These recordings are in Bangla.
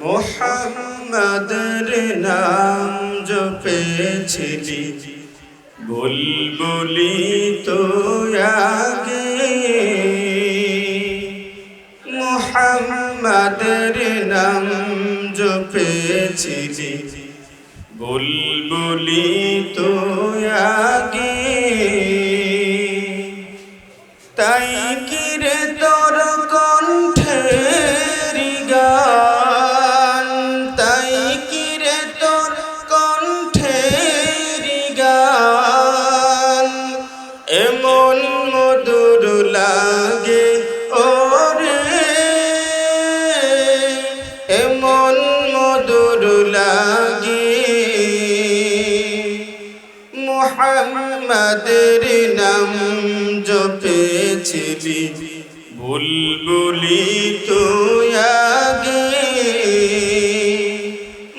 মুহাম্মাদের নাম জপেছিলি বুলবুলি তো আগে, মুহাম্মাদের নাম জপেছিলি বুলবুলি তো আগে। তাই কি রে তোর কণ্ঠের গান, তাই কি রে তোর কণ্ঠের গান এমন মধুর লাগে ওরে, এমন মধুর লাগে। মুহাম্মাদের নাম জপেছিলি বুলবুলি তো আগে,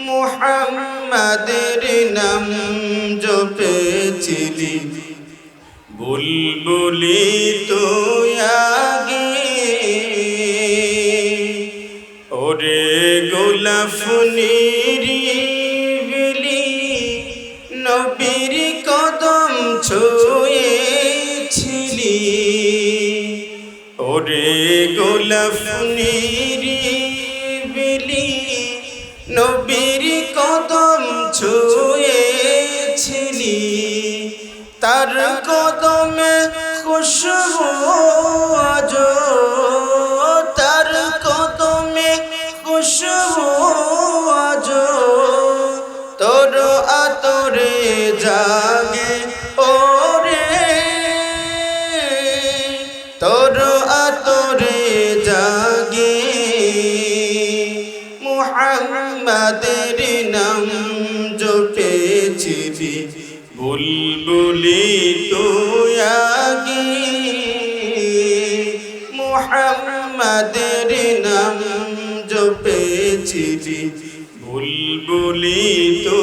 মুহাম্মাদের নাম জপেছিলি বুলবুলি তো আগে। ওরে গোলাপ নিরিবিলি নবীর কদম ছুঁয়েছিলি, ওরে গোলাপ নিরিবিলি নবীর কদম ছুঁয়েছিলি। তার কদমে খুশবু আজো, তার কদমে খুশবু আজো তোর আতরে জাগে ওরে, তোর আতরে জাগে। মুহাম্মাদের নাম জপেছিলি বুলবুলি তো আগে, মুহাম্মাদের নাম জপেছিলি বুলবুলি তো